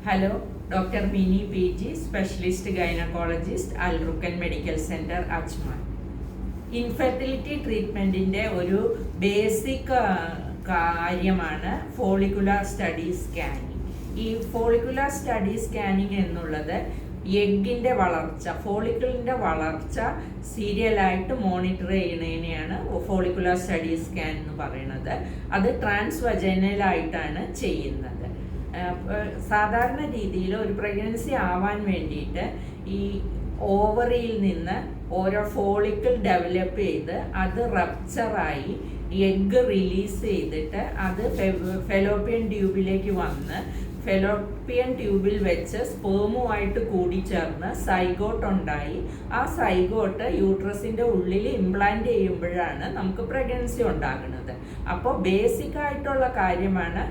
Hello, doctor Mini PG, specialist gynaecologist, Al Rukan medical centre, Ajman. Infertility ട്രീറ്റ്മെൻറ്റിൻ്റെ ഒരു basic കാര്യമാണ് follicular study scanning. ഈ follicular study scanning എന്നുള്ളത് എഗ്ഗിൻ്റെ വളർച്ച, ഫോളിക്കിളിൻ്റെ വളർച്ച സീരിയലായിട്ട് മോണിറ്റർ ചെയ്യുന്നതിനെയാണ് ഫോളിക്കുലാർ സ്റ്റഡി സ്കാൻ എന്ന് പറയുന്നത്. അത് ട്രാൻസ് വജൈനലായിട്ടാണ് ചെയ്യുന്നത്. സാധാരണ രീതിയിൽ ഒരു പ്രഗ്നൻസി ആവാൻ വേണ്ടിയിട്ട് ഈ ഓവറിയിൽ നിന്ന് ഓരോ ഫോളിക്കിൾ ഡെവലപ്പ് ചെയ്ത് അത് റപ്ചറായി എഗ്ഗ് റിലീസ് ചെയ്തിട്ട് അത് ഫെലോപ്പിയൻ ട്യൂബിലേക്ക് വന്ന് ഫെലോപ്പിയൻ ട്യൂബിൽ വെച്ച് സ്പേമുമായിട്ട് കൂടിച്ചേർന്ന് സൈഗോട്ട് ഉണ്ടായി. ആ സൈഗോട്ട് യൂട്രസിൻ്റെ ഉള്ളിൽ ഇംപ്ലാന്റ് ചെയ്യുമ്പോഴാണ് നമുക്ക് പ്രഗ്നൻസി ഉണ്ടാകുന്നത്. അപ്പോൾ ബേസിക് ആയിട്ടുള്ള കാര്യമാണ്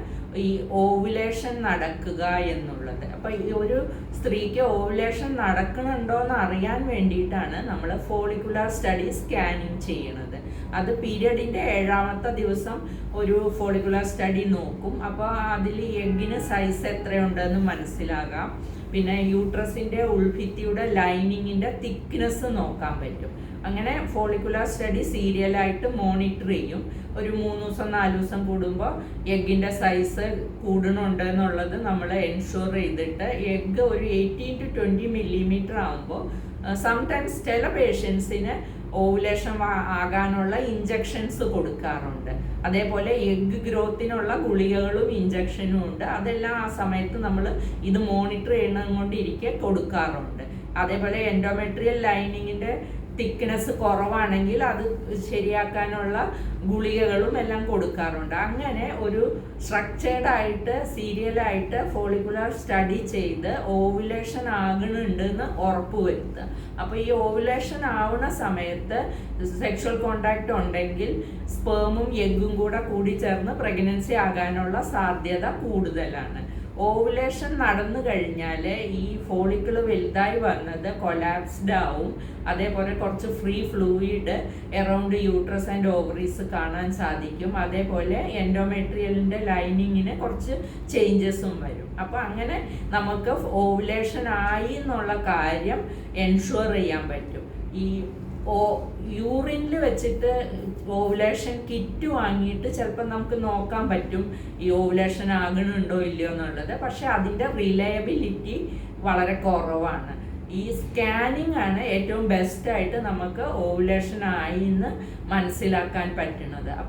ഈ ഓവുലേഷൻ നടക്കുക എന്നുള്ളത്. അപ്പോൾ ഈ ഒരു സ്ത്രീക്ക് ഓവുലേഷൻ നടക്കുന്നുണ്ടോ എന്ന് അറിയാൻ വേണ്ടിയിട്ടാണ് നമ്മൾ ഫോളിക്കുലാർ സ്റ്റഡി സ്കാനിങ് ചെയ്യണത്. അത് പീരിയഡിൻ്റെ 7ാമത്തെ ദിവസം ഒരു ഫോളിക്കുലാർ സ്റ്റഡി നോക്കും. അപ്പോൾ അതിൽ എഗ്ഗിന് സൈസ് എത്രയുണ്ടെന്ന് മനസ്സിലാകാം. പിന്നെ യൂട്രസിൻ്റെ ഉൾഭിത്തിയുടെ ലൈനിങ്ങിൻ്റെ തിക്നെസ് നോക്കാൻ പറ്റും. അങ്ങനെ ഫോളിക്കുലാർ സ്റ്റഡി സീരിയലായിട്ട് മോണിറ്റർ ചെയ്യും. ഒരു 3 ദിവസം 4 ദിവസം കൂടുമ്പോൾ എഗ്ഗിൻ്റെ സൈസ് കൂടുന്നുണ്ട് എന്നുള്ളത് നമ്മൾ എൻഷുർ ചെയ്തിട്ട് എഗ്ഗ് ഒരു 18 to 20 millimeter ആകുമ്പോൾ സംടൈംസ് ചില പേഷ്യൻസിന് ഓവുലേഷൻ ആകാനുള്ള ഇഞ്ചക്ഷൻസ് കൊടുക്കാറുണ്ട്. അതേപോലെ എഗ്ഗ് ഗ്രോത്തിനുള്ള ഗുളികകളും ഇഞ്ചക്ഷനും ഉണ്ട്. അതെല്ലാം ആ സമയത്ത് നമ്മൾ ഇത് മോണിറ്റർ ചെയ്യുന്നത് കൊണ്ടിരിക്കെ കൊടുക്കാറുണ്ട്. അതേപോലെ എൻഡോമെട്രിയൽ ലൈനിങ്ങിൻ്റെ തിക്നെസ് കുറവാണെങ്കിൽ അത് ശരിയാക്കാനുള്ള ഗുളികകളും എല്ലാം കൊടുക്കാറുണ്ട്. അങ്ങനെ ഒരു സ്ട്രക്ചേർഡായിട്ട് സീരിയലായിട്ട് ഫോളിക്കുലാർ സ്റ്റഡി ചെയ്ത് ഓവുലേഷൻ ആകുന്നുണ്ടെന്ന് ഉറപ്പുവരുത്തുക. അപ്പോൾ ഈ ഓവുലേഷൻ ആവുന്ന സമയത്ത് സെക്ഷൽ കോണ്ടാക്റ്റ് ഉണ്ടെങ്കിൽ സ്പേമും എഗ്ഗും കൂടി ചേർന്ന് പ്രഗ്നൻസി ആകാനുള്ള സാധ്യത കൂടുതലാണ്. ഓവുലേഷൻ നടന്നു കഴിഞ്ഞാൽ ഈ ഫോളിക്കിള് വലുതായി വന്നത് കൊലാപ്സ്ഡ് ആവും. അതേപോലെ കുറച്ച് free fluid around uterus and ovaries കാണാൻ സാധിക്കും. അതേപോലെ എൻഡോമെട്രിയലിൻ്റെ ലൈനിങ്ങിന് കുറച്ച് ചേഞ്ചസും വരും. അപ്പോൾ അങ്ങനെ നമുക്ക് ഓവുലേഷൻ ആയി എന്നുള്ള കാര്യം എൻഷുർ ചെയ്യാൻ പറ്റും. ഈ യൂറിനിൽ വെച്ചിട്ട് ഓവുലേഷൻ കിറ്റ് വാങ്ങിയിട്ട് ചിലപ്പോൾ നമുക്ക് നോക്കാൻ പറ്റും ഈ ഓവുലേഷൻ ആകണുണ്ടോ ഇല്ലയോ എന്നുള്ളത്. പക്ഷെ അതിൻ്റെ റിലയബിലിറ്റി വളരെ കുറവാണ്. ഈ സ്കാനിങ് ആണ് ഏറ്റവും ബെസ്റ്റായിട്ട് നമുക്ക് ഓവുലേഷൻ ആയി എന്ന് മനസ്സിലാക്കാൻ പറ്റുന്നത്.